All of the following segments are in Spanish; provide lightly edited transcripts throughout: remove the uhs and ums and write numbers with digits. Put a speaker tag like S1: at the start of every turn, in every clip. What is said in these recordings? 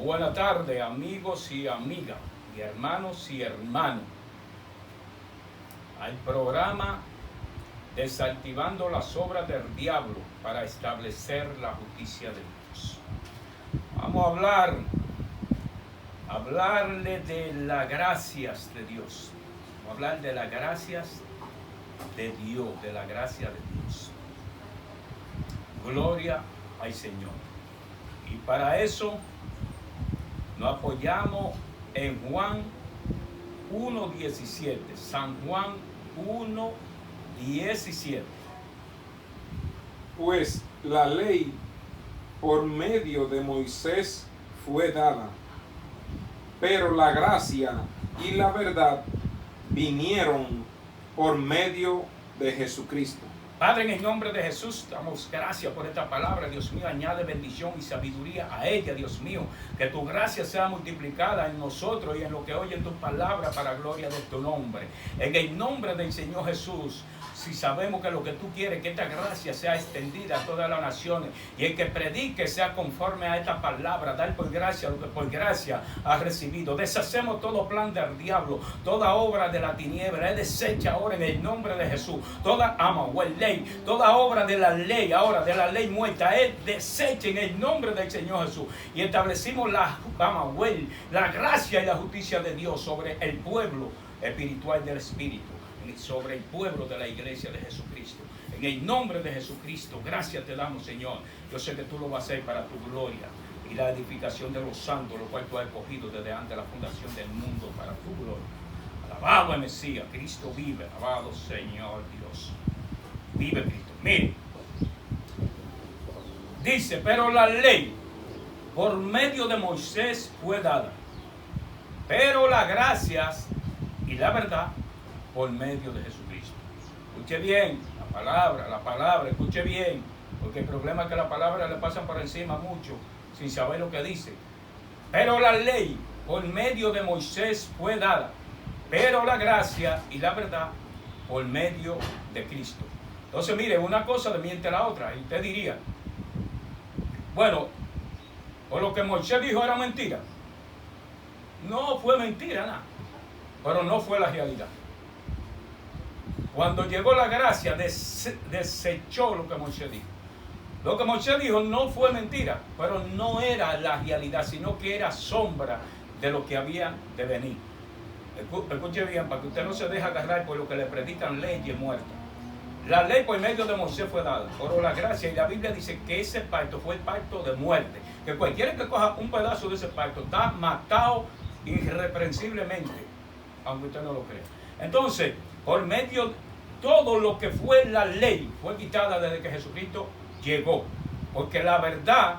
S1: Buena tarde, amigos y amigas, y hermanos. Al programa Desactivando las obras del diablo para establecer la justicia de Dios. Vamos a hablarle de las gracias de Dios. Vamos a hablar de las gracias de Dios, de la gracia de Dios. Gloria al Señor. Y para eso nos apoyamos en Juan 1:17, San Juan 1:17.
S2: Pues la ley por medio de Moisés fue dada, pero la gracia y la verdad vinieron por medio de Jesucristo.
S1: Padre, en el nombre de Jesús, damos gracias por esta palabra. Dios mío, añade bendición y sabiduría a ella, Dios mío. Que tu gracia sea multiplicada en nosotros y en lo que oyen tu palabra para gloria de tu nombre. En el nombre del Señor Jesús, si sabemos que lo que tú quieres, que esta gracia sea extendida a todas las naciones, y el que predique sea conforme a esta palabra, dar por gracia lo que por gracia ha recibido. Deshacemos todo plan del diablo, toda obra de la tiniebla, es deshecha ahora en el nombre de Jesús. Toda ley, toda obra de la ley, ahora de la ley muerta, es deshecha en el nombre del Señor Jesús. Y establecimos la gracia y la justicia de Dios sobre el pueblo espiritual del Espíritu, sobre el pueblo de la iglesia de Jesucristo. En el nombre de Jesucristo, gracias te damos, Señor. Yo sé que tú lo vas a hacer para tu gloria y la edificación de los santos, lo cual tú has escogido desde antes de la fundación del mundo para tu gloria. Alabado el Mesías, Cristo vive, alabado Señor Dios. Vive Cristo. Mire, dice, pero la ley por medio de Moisés fue dada, pero las gracias y la verdad por medio de Jesucristo. Escuche bien la palabra, escuche bien, porque el problema es que la palabra le pasan por encima mucho sin saber lo que dice. Pero la ley por medio de Moisés fue dada, pero la gracia y la verdad por medio de Cristo. Entonces mire, una cosa desmiente la otra, y usted diría, bueno, o lo que Moisés dijo era mentira. No fue mentira, nada, pero no fue la realidad. Cuando llegó la gracia, desechó lo que Moisés dijo. Lo que Moisés dijo no fue mentira, pero no era la realidad, sino que era sombra de lo que había de venir. Escuche bien, para que usted no se deje agarrar por lo que le predican leyes muertas. La ley por medio de Moisés fue dada, por la gracia, y la Biblia dice que ese pacto fue el pacto de muerte. Que cualquiera que coja un pedazo de ese pacto está matado irreprensiblemente, aunque usted no lo crea. Entonces, por medio, todo lo que fue la ley fue quitada desde que Jesucristo llegó. Porque la verdad,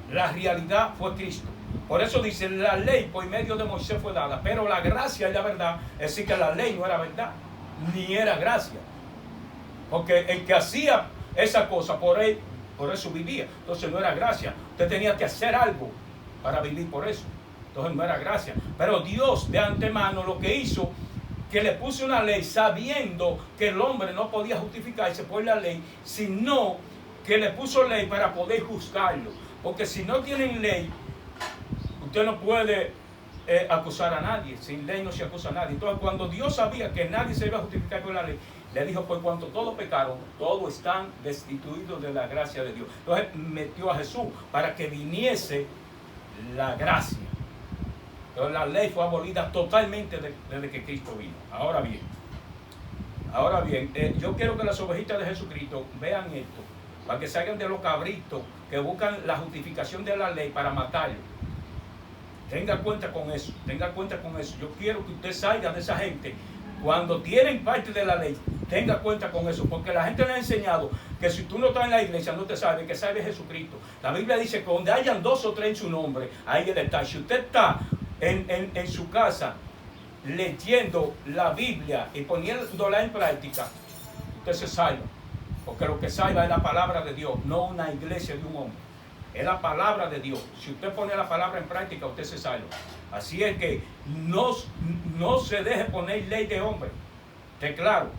S1: la realidad fue Cristo. Por eso dice, la ley por medio de Moisés fue dada, pero la gracia y la verdad, es decir, que la ley no era verdad, ni era gracia. Porque el que hacía esa cosa, por eso vivía. Entonces no era gracia. Usted tenía que hacer algo para vivir por eso. Entonces no era gracia. Pero Dios de antemano lo que hizo, que le puso una ley sabiendo que el hombre no podía justificarse por la ley, sino que le puso ley para poder juzgarlo. Porque si no tienen ley, usted no puede acusar a nadie. Sin ley no se acusa a nadie. Entonces cuando Dios sabía que nadie se iba a justificar por la ley, le dijo, por cuanto todos pecaron, todos están destituidos de la gracia de Dios. Entonces metió a Jesús para que viniese la gracia. Entonces la ley fue abolida totalmente desde que Cristo vino. Ahora bien, yo quiero que las ovejitas de Jesucristo vean esto, para que salgan de los cabritos que buscan la justificación de la ley para matarlo. Tenga cuenta con eso. Yo quiero que usted salga de esa gente. Cuando tienen parte de la ley, tenga cuenta con eso, porque la gente le ha enseñado que si tú no estás en la iglesia, no te salve, que salve Jesucristo. La Biblia dice que donde hayan 2 o 3 en su nombre, ahí Él está. Si usted está en su casa leyendo la Biblia y poniéndola en práctica, usted se salva. Porque lo que salva es la palabra de Dios, no una iglesia de un hombre. Es la palabra de Dios. Si usted pone la palabra en práctica, usted se salva. Así es que no se deje poner ley de hombre. Esté claro.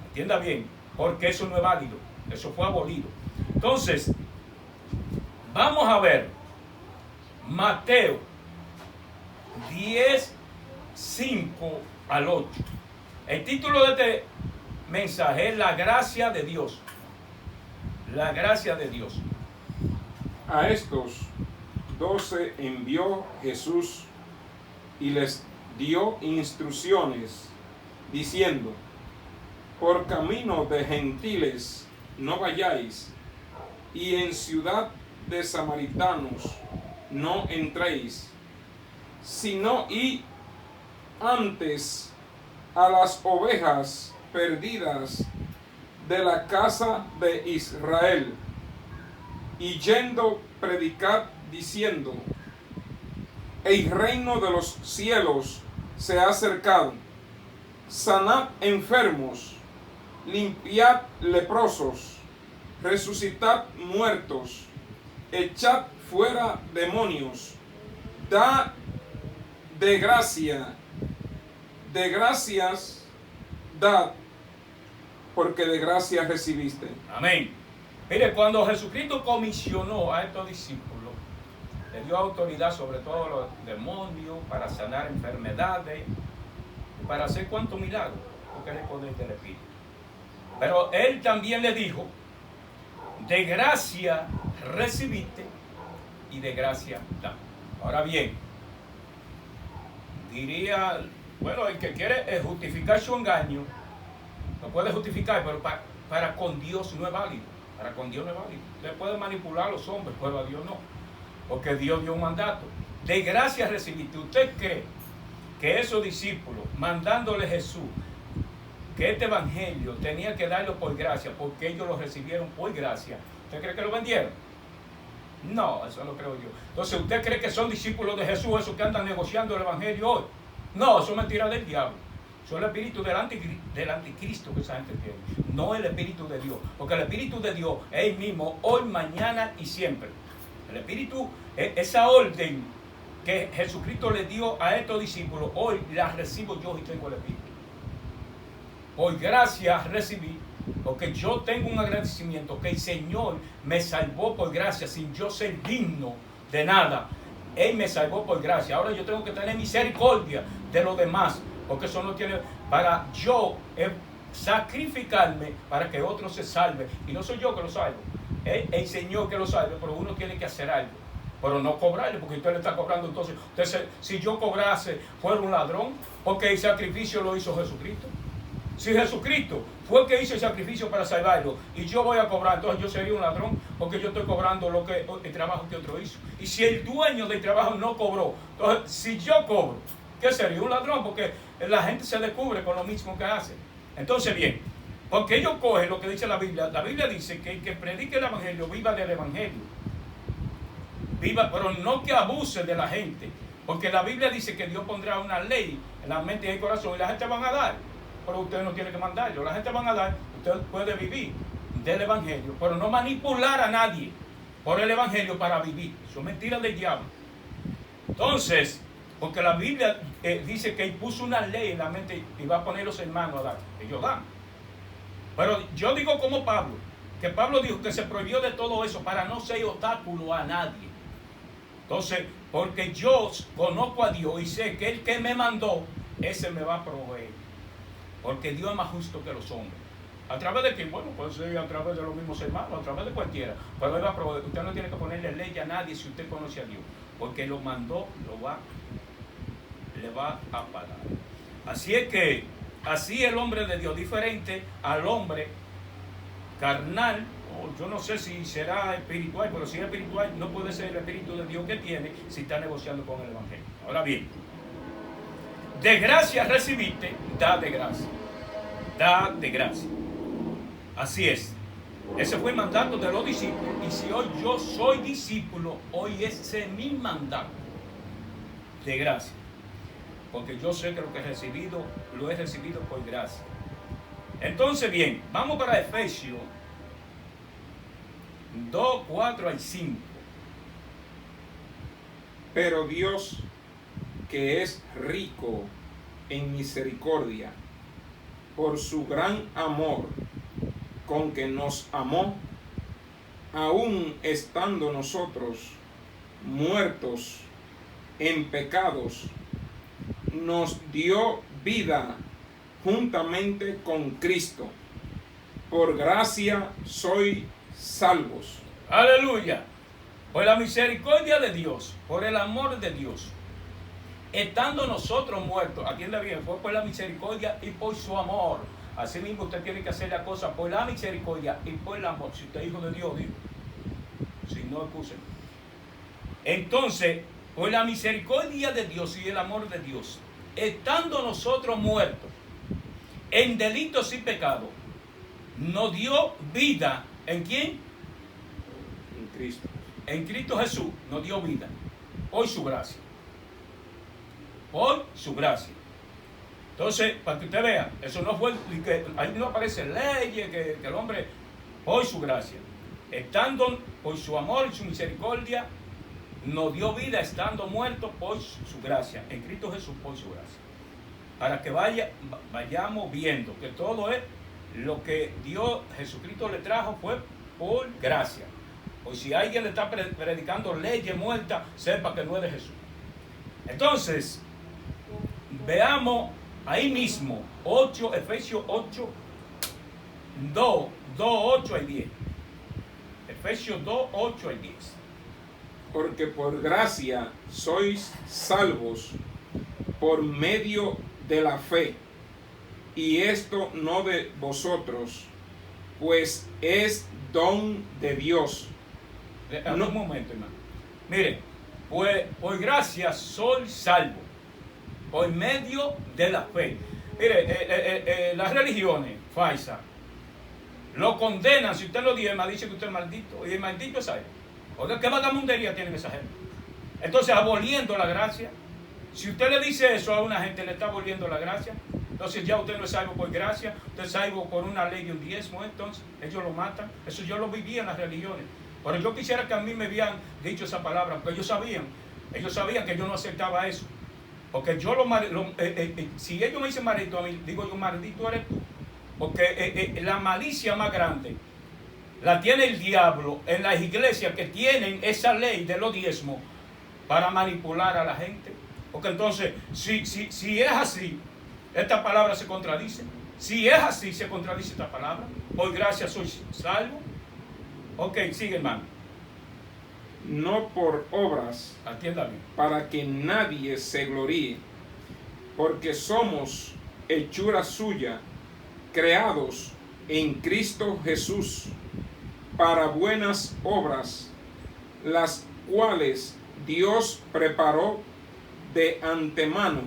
S1: Entienda bien. Porque eso no es válido. Eso fue abolido. Entonces, vamos a ver Mateo 10, 5 al 8. El título de este mensaje es La gracia de Dios. La gracia de Dios.
S2: A estos 12 envió Jesús y les dio instrucciones, diciendo: por camino de gentiles no vayáis, y en ciudad de samaritanos no entréis, sino id antes a las ovejas perdidas de la casa de Israel, y yendo predicad diciendo: el reino de los cielos se ha acercado, sanad enfermos, limpiad leprosos, resucitad muertos, echad fuera demonios, da de gracias dad, porque de gracia recibiste.
S1: Amén. Mire, cuando Jesucristo comisionó a estos discípulos, le dio autoridad sobre todos los demonios, para sanar enfermedades, para hacer cuantos milagros, porque era el poder del Espíritu. Pero Él también le dijo: de gracia recibiste y de gracia da. Ahora bien, diría, bueno, el que quiere justificar su engaño, lo puede justificar, pero para con Dios no es válido. Para con Dios no es válido. Usted puede manipular a los hombres, pero a Dios no. Porque Dios dio un mandato. De gracia recibiste. ¿Usted cree que esos discípulos, mandándole Jesús, que este evangelio tenía que darlo por gracia, porque ellos lo recibieron por gracia, ¿usted cree que lo vendieron? No, eso lo creo yo. Entonces, ¿usted cree que son discípulos de Jesús esos que andan negociando el evangelio hoy? No, eso es mentira del diablo. Eso es el espíritu del anticristo que esa gente tiene. No el espíritu de Dios. Porque el espíritu de Dios es el mismo hoy, mañana y siempre. El espíritu, esa orden que Jesucristo le dio a estos discípulos, hoy la recibo yo y tengo el espíritu. Por gracia recibí, porque yo tengo un agradecimiento que el Señor me salvó por gracia, sin yo ser digno de nada. Él me salvó por gracia. Ahora yo tengo que tener misericordia de los demás, porque eso no tiene, para yo sacrificarme para que otro se salve. Y no soy yo que lo salvo, es el Señor que lo salve, pero uno tiene que hacer algo. Pero no cobrarle, porque usted le está cobrando. Entonces, si yo cobrase, fuera un ladrón, porque el sacrificio lo hizo Jesucristo. Si Jesucristo fue el que hizo el sacrificio para salvarlo y yo voy a cobrar, entonces yo sería un ladrón, porque yo estoy cobrando el trabajo que otro hizo. Y si el dueño del trabajo no cobró, entonces si yo cobro, ¿qué sería? Un ladrón, porque la gente se descubre con lo mismo que hace. Entonces, bien, porque ellos cogen lo que dice la Biblia. La Biblia dice que el que predique el evangelio viva del evangelio. Viva, pero no que abuse de la gente, porque la Biblia dice que Dios pondrá una ley en la mente y el corazón y la gente van a dar. Pero usted no tiene que mandarlo, la gente van a dar. Usted puede vivir del evangelio, pero no manipular a nadie por el evangelio para vivir. Eso es mentira del diablo. Entonces, porque la Biblia dice que Él puso una ley en la mente y va a poner los hermanos a dar. Ellos dan. Pero yo digo como Pablo, que Pablo dijo que se prohibió de todo eso para no ser obstáculo a nadie. Entonces, porque yo conozco a Dios y sé que el que me mandó, ese me va a proveer. Porque Dios es más justo que los hombres. ¿A través de quién? Bueno, puede ser a través de los mismos hermanos, a través de cualquiera. Pero Él va a proveer. Usted no tiene que ponerle ley a nadie si usted conoce a Dios. Porque lo mandó, le va a pagar. Así es que, así el hombre de Dios, diferente al hombre carnal, o yo no sé si será espiritual, pero si es espiritual, no puede ser el espíritu de Dios que tiene si está negociando con el evangelio. Ahora bien, de gracia recibiste, da de gracia. Da de gracia. Así es. Ese fue el mandato de los discípulos. Y si hoy yo soy discípulo, hoy ese es mi mandato de gracia. Porque yo sé que lo que he recibido, lo he recibido por gracia. Entonces, bien, vamos para Efesios 2, 4 al 5.
S2: Pero Dios, que es rico en misericordia, por su gran amor con que nos amó, aun estando nosotros muertos en pecados, nos dio vida juntamente con Cristo. Por gracia sois salvos.
S1: Aleluya. Por la misericordia de Dios, por el amor de Dios, estando nosotros muertos, atienda bien, fue por la misericordia y por su amor. Así mismo usted tiene que hacer la cosa por la misericordia y por el amor. Si usted es hijo de Dios, digo. Si no, excusen. Entonces, por la misericordia de Dios y el amor de Dios, estando nosotros muertos en delitos y pecados, nos dio vida. ¿En quién?
S2: En Cristo.
S1: En Cristo Jesús nos dio vida. Por su gracia. Por su gracia. Entonces, para que usted vea, eso no fue, que ahí no aparece leyes, que el hombre, por su gracia, estando por su amor y su misericordia, nos dio vida estando muertos por su gracia, en Cristo Jesús por su gracia. Para que vayamos viendo que todo es lo que Dios, Jesucristo le trajo fue por gracia. O si alguien le está predicando leyes muertas, sepa que no es de Jesús. Entonces, veamos ahí mismo, Efesios 8, 2, 8 y 10. Efesios 2, 8 y 10.
S2: Porque por gracia sois salvos por medio de la fe, y esto no de vosotros, pues es don de Dios.
S1: Un momento, hermano. Miren, pues por gracia soy salvo por medio de la fe. Mire, las religiones falsas lo condenan. Si usted lo dice, dice que usted es maldito, y el maldito es salvo. Oiga, ¿qué vagabundería tienen esa gente? Entonces, aboliendo la gracia. Si usted le dice eso a una gente, le está aboliendo la gracia. Entonces ya usted no es salvo por gracia, usted es salvo por una ley de un diezmo. Entonces ellos lo matan. Eso yo lo vivía en las religiones. Pero yo quisiera que a mí me habían dicho esa palabra, porque ellos sabían que yo no aceptaba eso. Porque yo si ellos me dicen maldito a mí, digo yo, maldito eres tú. Porque la malicia más grande la tiene el diablo en las iglesias que tienen esa ley de los diezmos para manipular a la gente. Porque entonces, si es así, esta palabra se contradice. Si es así, se contradice esta palabra. Por gracia soy salvo. Ok, sigue, hermano.
S2: No por obras,
S1: Atienda bien.
S2: para que nadie se gloríe, porque somos hechura suya, creados en Cristo Jesús, para buenas obras, las cuales Dios preparó de antemano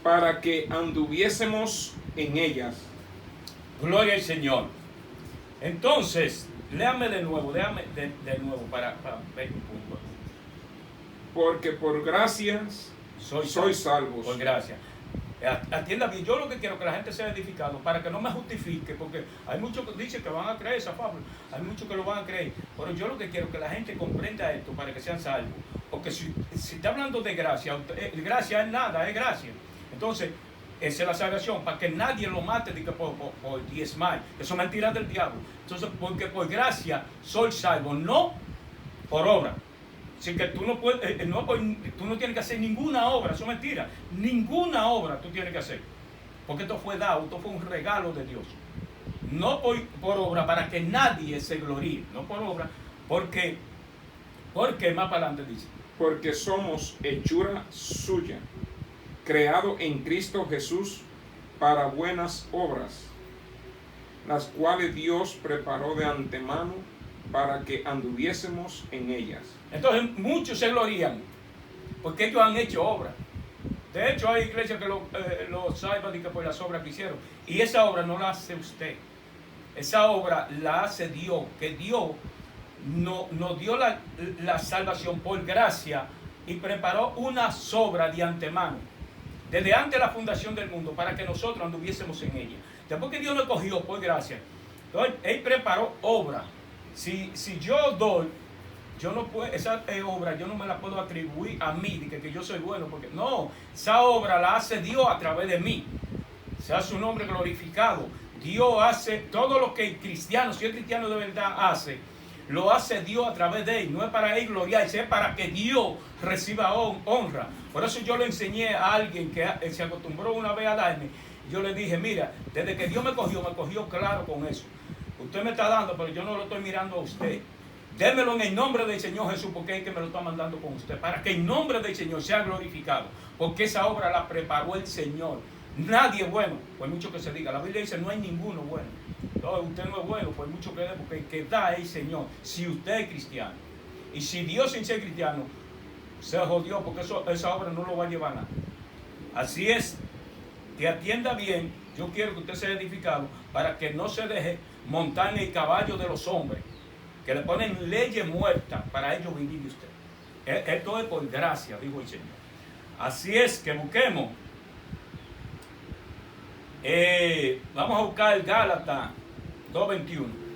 S2: para que anduviésemos en ellas.
S1: Gloria al Señor. Entonces, léame de nuevo para ver un punto.
S2: Porque por gracias sois salvos.
S1: Por gracia. Atienda bien, yo lo que quiero es que la gente sea edificado para que no me justifique, porque hay muchos que dicen que van a creer esa fábula, hay muchos que lo van a creer, pero yo lo que quiero es que la gente comprenda esto para que sean salvos, porque si está hablando de gracia, gracia es nada, es gracia. Entonces, esa es la salvación, para que nadie lo mate por diezmar, eso es mentira del diablo. Entonces, porque por gracia soy salvo, no por obra. Así que tú no puedes, tú no tienes que hacer ninguna obra, eso es mentira. Ninguna obra tú tienes que hacer. Porque esto fue dado, esto fue un regalo de Dios. No por obra, para que nadie se gloríe. No por obra, porque más para adelante dice.
S2: Porque somos hechura suya, creado en Cristo Jesús para buenas obras, las cuales Dios preparó de antemano para que anduviésemos en ellas.
S1: Entonces muchos se glorían porque ellos han hecho obras. De hecho hay iglesias que lo salvan por las obras que hicieron, y esa obra no la hace usted, esa obra la hace Dios, que Dios nos dio la salvación por gracia y preparó una obra de antemano desde antes de la fundación del mundo para que nosotros anduviésemos en ella. Después que Dios nos cogió por gracia, entonces Él preparó obra. Si yo doy, yo no puedo, esa obra yo no me la puedo atribuir a mí, de que yo soy bueno, porque no, esa obra la hace Dios a través de mí. Sea su nombre glorificado. Dios hace todo lo que el cristiano, si el cristiano de verdad hace, lo hace Dios a través de él. No es para él gloriarse, es para que Dios reciba honra. Por eso yo le enseñé a alguien que se acostumbró una vez a darme. Yo le dije, mira, desde que Dios me cogió claro con eso. Usted me está dando, pero yo no lo estoy mirando a usted. Démelo en el nombre del Señor Jesús, porque es que me lo está mandando con usted. Para que el nombre del Señor sea glorificado. Porque esa obra la preparó el Señor. Nadie es bueno, por mucho que se diga. La Biblia dice, no hay ninguno bueno. Entonces, usted no es bueno, por mucho que dé, porque el que da es el Señor. Si usted es cristiano. Y si Dios sin ser cristiano, se jodió, porque esa obra no lo va a llevar a nada. Así es, que atienda bien. Yo quiero que usted sea edificado para que no se deje montar en el caballo de los hombres, que le ponen leyes muertas para ellos vivir de usted. Esto es por gracia, dijo el Señor. Así es que busquemos. Vamos a buscar Gálatas 2:21.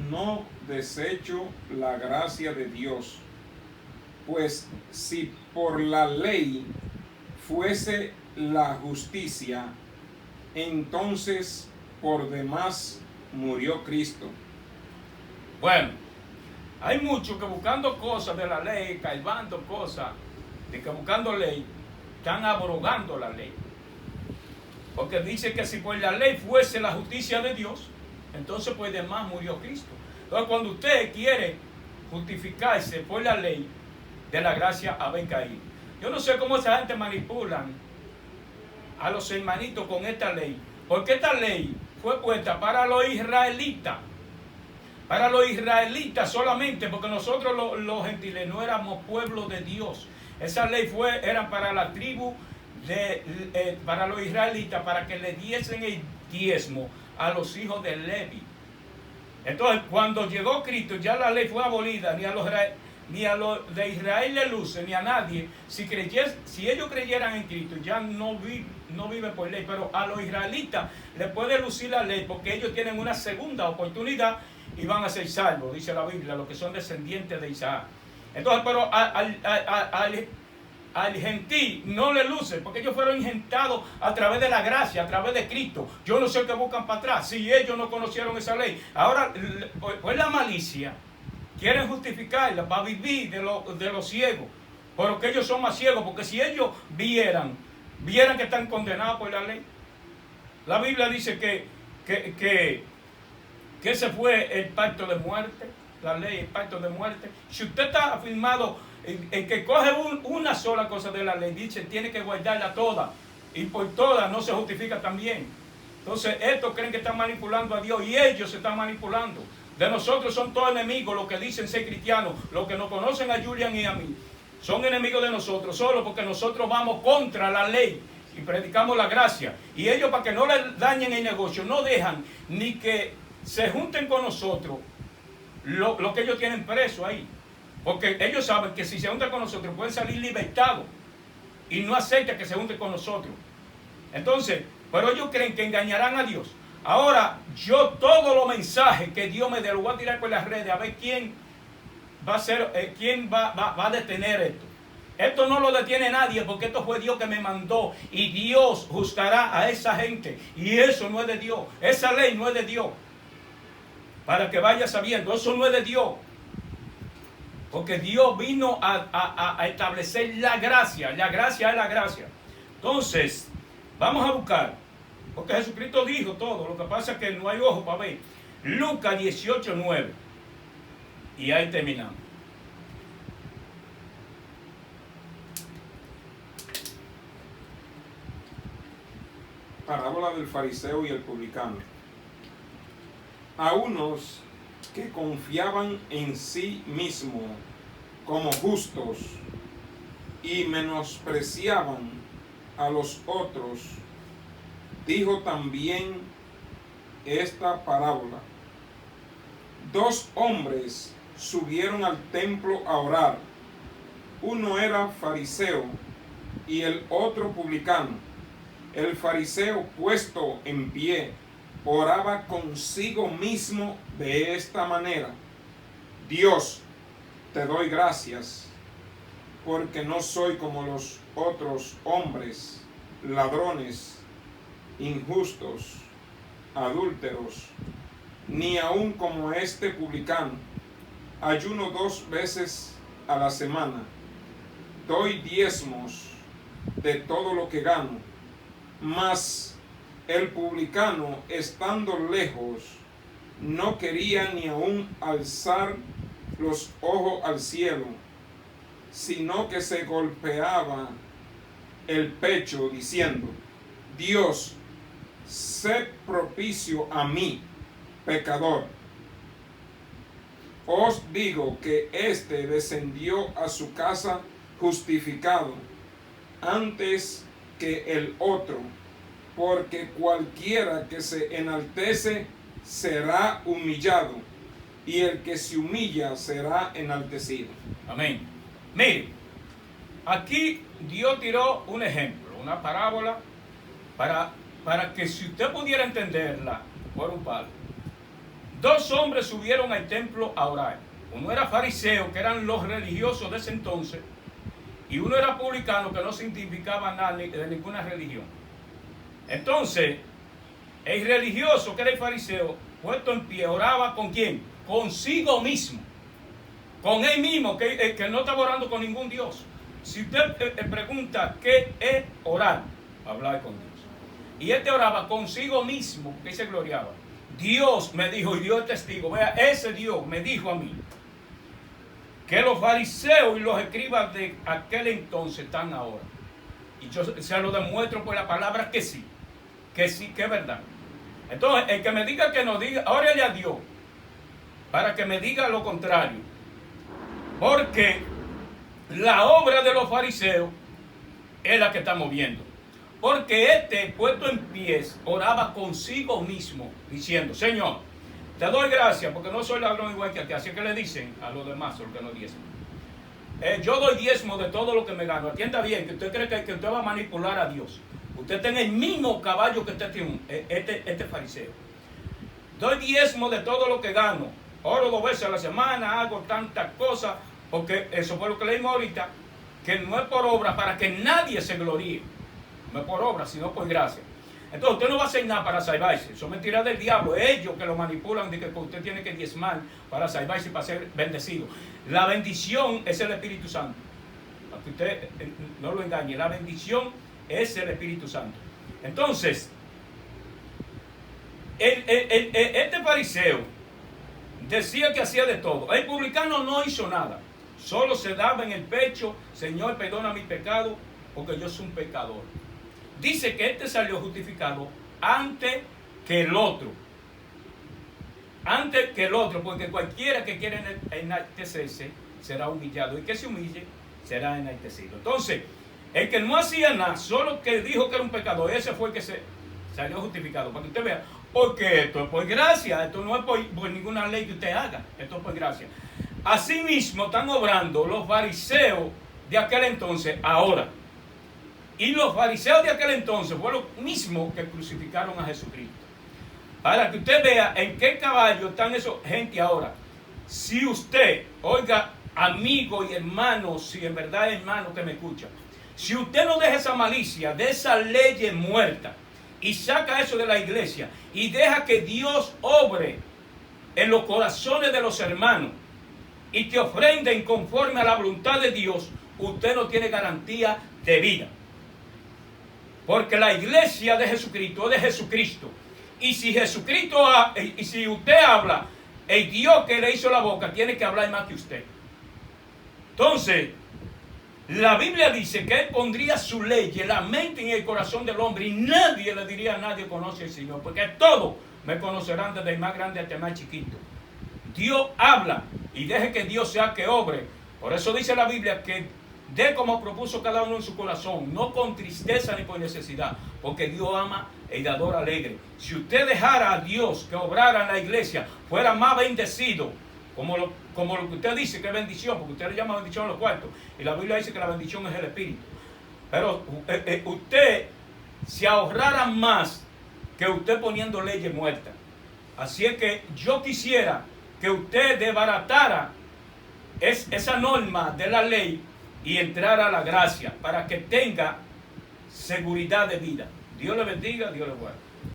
S2: No desecho la gracia de Dios, pues si por la ley fuese la justicia, entonces por demás murió Cristo.
S1: Bueno, hay muchos que buscando cosas de la ley, calvando cosas, de que buscando ley, están abrogando la ley. Porque dice que si por la ley fuese la justicia de Dios, entonces por demás murió Cristo. Entonces cuando usted quiere justificarse por la ley, de la gracia haber caído. Yo no sé cómo esa gente manipulan a los hermanitos con esta ley. Porque esta ley fue puesta para los israelitas. Para los israelitas solamente, porque nosotros los gentiles no éramos pueblo de Dios. Esa ley era para la tribu, para los israelitas, para que le diesen el diezmo a los hijos de Levi. Entonces, cuando llegó Cristo, ya la ley fue abolida, ni a los de Israel le luce, ni a nadie. Si ellos creyeran en Cristo, ya no viven por ley, pero a los israelitas les puede lucir la ley, porque ellos tienen una segunda oportunidad y van a ser salvos, dice la Biblia, los que son descendientes de Isaac. Entonces, pero al gentil no le luce, porque ellos fueron ingentados a través de la gracia, a través de Cristo. Yo no sé qué buscan para atrás, si ellos no conocieron esa ley. Ahora, pues la malicia, quieren justificarla para vivir de los ciegos, pero que ellos son más ciegos, porque si ellos vieran que están condenados por la ley. La Biblia dice que ese fue el pacto de muerte, la ley, el pacto de muerte. Si usted está afirmado en que coge una sola cosa de la ley, dice, tiene que guardarla toda, y por todas no se justifica también. Entonces, estos creen que están manipulando a Dios, y ellos se están manipulando. De nosotros son todos enemigos los que dicen ser cristianos, los que nos conocen a Julian y a mí. Son enemigos de nosotros, solo porque nosotros vamos contra la ley y predicamos la gracia. Y ellos, para que no les dañen el negocio, no dejan ni que se junten con nosotros lo que ellos tienen preso ahí. Porque ellos saben que si se juntan con nosotros pueden salir libertados. Y no aceptan que se junten con nosotros. Entonces, pero ellos creen que engañarán a Dios. Ahora, yo todos los mensajes que Dios me dé, lo voy a tirar por las redes a ver quién va a ser, quién va a detener esto. Esto no lo detiene nadie, porque esto fue Dios que me mandó. Y Dios juzgará a esa gente. Y eso no es de Dios. Esa ley no es de Dios. Para que vaya sabiendo, eso no es de Dios. Porque Dios vino a establecer la gracia. La gracia es la gracia. Entonces, vamos a buscar. Porque Jesucristo dijo todo. Lo que pasa es que no hay ojo para ver. Lucas 18:9. Y ahí terminamos.
S2: Parábola del fariseo y el publicano. A unos que confiaban en sí mismos como justos y menospreciaban a los otros, dijo también esta parábola. Dos hombres subieron al templo a orar. Uno era fariseo y el otro publicano. El fariseo, puesto en pie, oraba consigo mismo de esta manera: Dios, te doy gracias porque no soy como los otros hombres, ladrones, injustos, adúlteros, ni aun como este publicano. Ayuno 2 veces a la semana, doy diezmos de todo lo que gano. Mas el publicano, estando lejos, no quería ni aun alzar los ojos al cielo, sino que se golpeaba el pecho diciendo: Dios, sé propicio a mí, pecador. Os digo que éste descendió a su casa justificado antes que el otro, porque cualquiera que se enaltece será humillado, y el que se humilla será enaltecido.
S1: Amén. Mire, aquí Dios tiró un ejemplo, una parábola, para que si usted pudiera entenderla por un palo. Dos hombres subieron al templo a orar. Uno era fariseo, que eran los religiosos de ese entonces, y uno era publicano, que no se identificaba nada de ninguna religión. Entonces, el religioso, que era el fariseo, puesto en pie, oraba ¿con quién? Consigo mismo. Con él mismo, que no estaba orando con ningún Dios. Si usted pregunta qué es orar, hablar con Dios. Y él te oraba consigo mismo, que se gloriaba. Dios me dijo, y Dios es testigo, vea, ese Dios me dijo a mí que los fariseos y los escribas de aquel entonces están ahora. Y yo se lo demuestro por la palabra que sí, que es verdad. Entonces, el que me diga que no diga, órale a Dios, para que me diga lo contrario. Porque la obra de los fariseos es la que estamos viendo. Porque este, puesto en pies, oraba consigo mismo, diciendo: Señor, te doy gracias, porque no soy ladrón igual que a ti. Así que le dicen a los demás, a los que no diezman. Yo doy diezmo de todo lo que me gano. Atienda bien, que usted cree que usted va a manipular a Dios. Usted tiene el mismo caballo que usted tiene, este fariseo. Doy diezmo de todo lo que gano. Oro 2 veces a la semana, hago tantas cosas, porque eso fue lo que leímos ahorita, que no es por obra, para que nadie se gloríe. No es por obra, sino por gracia. Entonces usted no va a hacer nada para salvarse. Eso es mentira del diablo. Ellos que lo manipulan de que usted tiene que diezmar para salvarse y para ser bendecido. La bendición es el Espíritu Santo. Para que usted no lo engañe. La bendición es el Espíritu Santo. Entonces, este fariseo decía que hacía de todo. El publicano no hizo nada. Solo se daba en el pecho: Señor, perdona mi pecado, porque yo soy un pecador. Dice que este salió justificado antes que el otro. Antes que el otro, porque cualquiera que quiera enaltecerse será humillado, y que se humille será enaltecido. Entonces, el que no hacía nada, solo que dijo que era un pecador, ese fue el que se salió justificado. Para que usted vea, porque esto es por gracia, esto no es por ninguna ley que usted haga, esto es por gracia. Asimismo están obrando los fariseos de aquel entonces ahora. Y los fariseos de aquel entonces fueron los mismos que crucificaron a Jesucristo. Para que usted vea en qué caballo están esa gente ahora. Si usted, oiga, amigo y hermano, si en verdad es hermano que me escucha, si usted no deja esa malicia de esa ley muerta y saca eso de la iglesia y deja que Dios obre en los corazones de los hermanos y te ofrenden conforme a la voluntad de Dios, usted no tiene garantía de vida. Porque la iglesia de Jesucristo es de Jesucristo. Y si y si usted habla, el Dios que le hizo la boca tiene que hablar más que usted. Entonces, la Biblia dice que Él pondría su ley en la mente y en el corazón del hombre, y nadie le diría a nadie conoce al Señor, porque todos me conocerán desde el más grande hasta el más chiquito. Dios habla y deje que Dios sea que obre. Por eso dice la Biblia que dé como propuso cada uno en su corazón, no con tristeza ni por necesidad, porque Dios ama el dador alegre. Si usted dejara a Dios que obrara en la iglesia, fuera más bendecido, como lo que usted dice que es bendición, porque usted le llama bendición a los cuartos, y la Biblia dice que la bendición es el Espíritu. Pero usted se ahorrara más que usted poniendo leyes muertas. Así es que yo quisiera que usted desbaratara esa norma de la ley y entrar a la gracia para que tenga seguridad de vida. Dios le bendiga, Dios le guarde.